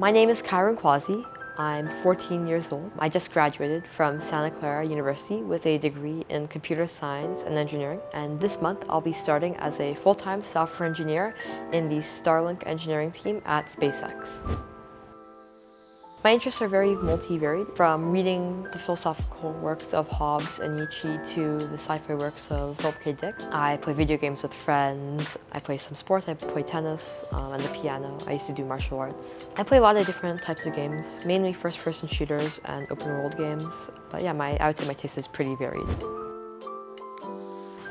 My name is Kairan Quazi. I'm 14 years old. I just graduated from Santa Clara University with a degree in computer science and engineering. And this month, I'll be starting as a full-time software engineer in the Starlink engineering team at SpaceX. My interests are very multivariate, from reading the philosophical works of Hobbes and Nietzsche to the sci-fi works of Philip K. Dick. I play video games with friends, I play some sports, I play tennis, and the piano. I used to do martial arts. I play a lot of different types of games, mainly first-person shooters and open-world games. But yeah, I would say my taste is pretty varied.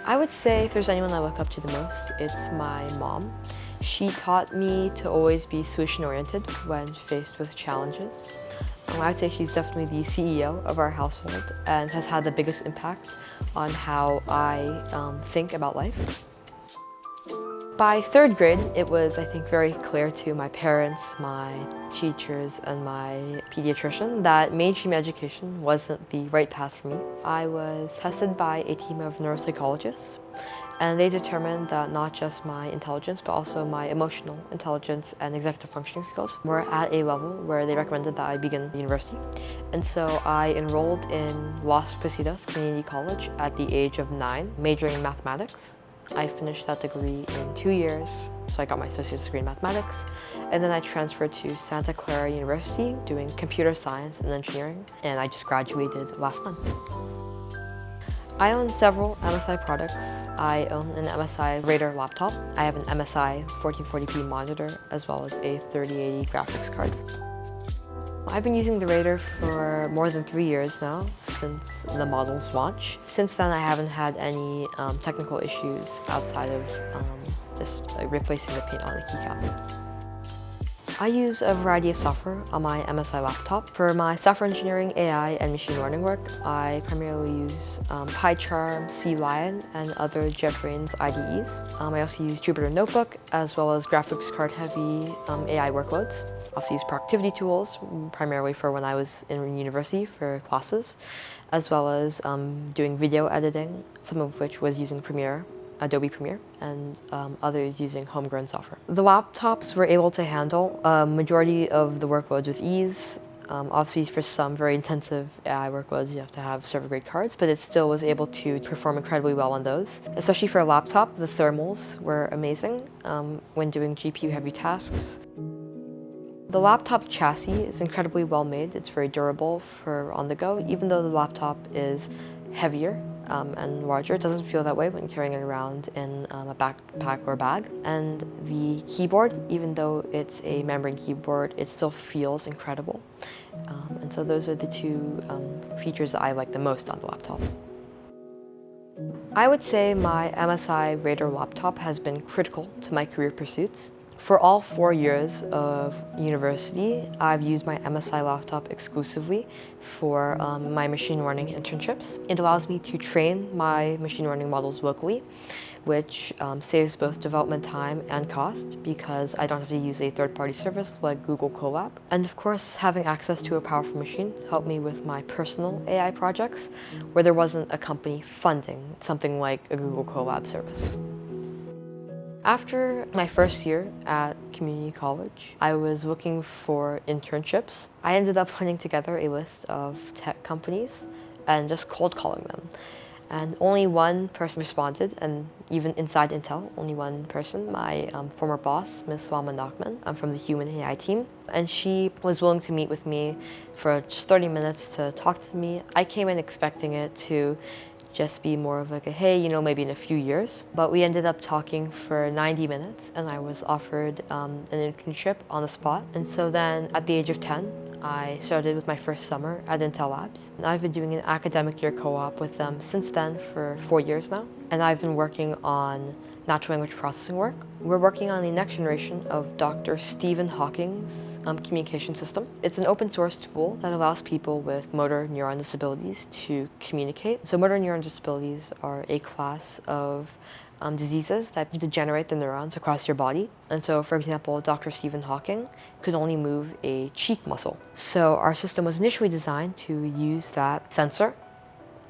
I would say if there's anyone I look up to the most, it's my mom. She taught me to always be solution-oriented when faced with challenges. I would say she's definitely the CEO of our household and has had the biggest impact on how I think about life. By third grade, it was, I think, very clear to my parents, my teachers, and my pediatrician that mainstream education wasn't the right path for me. I was tested by a team of neuropsychologists, and they determined that not just my intelligence, but also my emotional intelligence and executive functioning skills were at a level where they recommended that I begin university. And so I enrolled in Los Positos Community College at the age of 9, majoring in mathematics. I finished that degree in 2 years, so I got my associate's degree in mathematics, and then I transferred to Santa Clara University doing computer science and engineering, and I just graduated last month. I own several MSI products. I own an MSI Raider laptop. I have an MSI 1440p monitor, as well as a 3080 graphics card. I've been using the Raider for more than 3 years now, since the model's launch. Since then, I haven't had any technical issues outside of just replacing the paint on the keycap. I use a variety of software on my MSI laptop. For my software engineering, AI, and machine learning work, I primarily use PyCharm, CLion, and other JetBrains IDEs. I also use Jupyter Notebook, as well as graphics card-heavy AI workloads. I also use productivity tools, primarily for when I was in university for classes, as well as doing video editing, some of which was using Adobe Premiere, and others using homegrown software. The laptops were able to handle a majority of the workloads with ease. Obviously, for some very intensive AI workloads, you have to have server-grade cards, but it still was able to perform incredibly well on those. Especially for a laptop, the thermals were amazing when doing GPU-heavy tasks. The laptop chassis is incredibly well made. It's very durable for on the go. Even though the laptop is heavier and larger, it doesn't feel that way when carrying it around in a backpack or bag. And the keyboard, even though it's a membrane keyboard, it still feels incredible. And so those are the two features that I like the most on the laptop. I would say my MSI Raider laptop has been critical to my career pursuits. For all 4 years of university, I've used my MSI laptop exclusively for my machine learning internships. It allows me to train my machine learning models locally, which saves both development time and cost because I don't have to use a third-party service like Google Colab. And of course, having access to a powerful machine helped me with my personal AI projects where there wasn't a company funding something like a Google Colab service. After my first year at community college, I was looking for internships. I ended up putting together a list of tech companies and just cold calling them. And only one person responded, and even inside Intel, only one person, my former boss, Ms. Salma Nachman, from the Human AI team. And she was willing to meet with me for just 30 minutes to talk to me. I came in expecting it to just be more of like a, hey, maybe in a few years. But we ended up talking for 90 minutes and I was offered an internship on the spot. And so then at the age of 10, I started with my first summer at Intel Labs. And I've been doing an academic year co-op with them since then for 4 years now. And I've been working on natural language processing work. We're working on the next generation of Dr. Stephen Hawking's communication system. It's an open source tool that allows people with motor neuron disabilities to communicate. So motor neuron disabilities are a class of diseases that degenerate the neurons across your body. And so, for example, Dr. Stephen Hawking could only move a cheek muscle. So our system was initially designed to use that sensor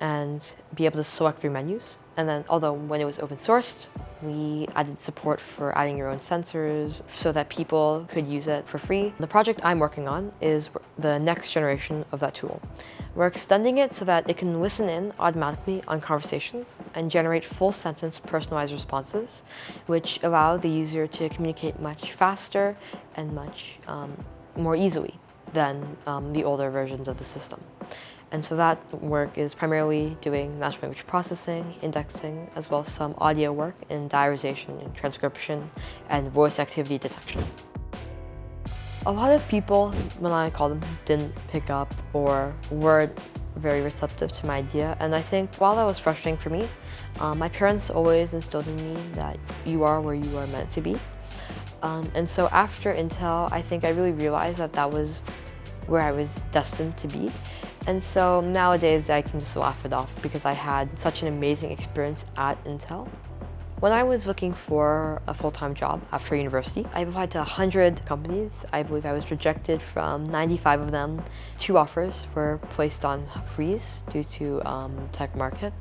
and be able to select through menus And then, although when it was open sourced, we added support for adding your own sensors so that people could use it for free. The project I'm working on is the next generation of that tool. We're extending it so that it can listen in automatically on conversations and generate full sentence personalized responses, which allow the user to communicate much faster and much more easily than the older versions of the system. And so that work is primarily doing natural language processing, indexing, as well as some audio work in diarization and transcription and voice activity detection. A lot of people, when I called them, didn't pick up or weren't very receptive to my idea. And I think while that was frustrating for me, my parents always instilled in me that you are where you are meant to be. And so after Intel, I think I really realized that that was where I was destined to be. And so nowadays I can just laugh it off because I had such an amazing experience at Intel. When I was looking for a full-time job after university, I applied to 100 companies. I believe I was rejected from 95 of them. 2 offers were placed on freeze due to tech market.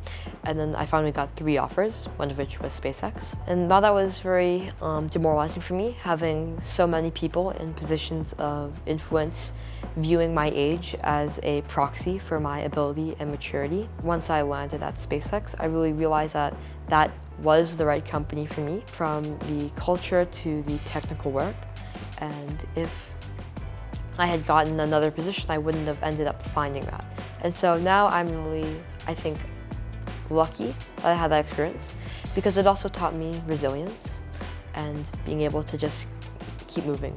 And then I finally got 3 offers, one of which was SpaceX. And while that was very demoralizing for me, having so many people in positions of influence viewing my age as a proxy for my ability and maturity, once I landed at SpaceX, I really realized that that was the right company for me, from the culture to the technical work. And if I had gotten another position, I wouldn't have ended up finding that. And so now I'm really, I think, lucky that I had that experience because it also taught me resilience and being able to just keep moving.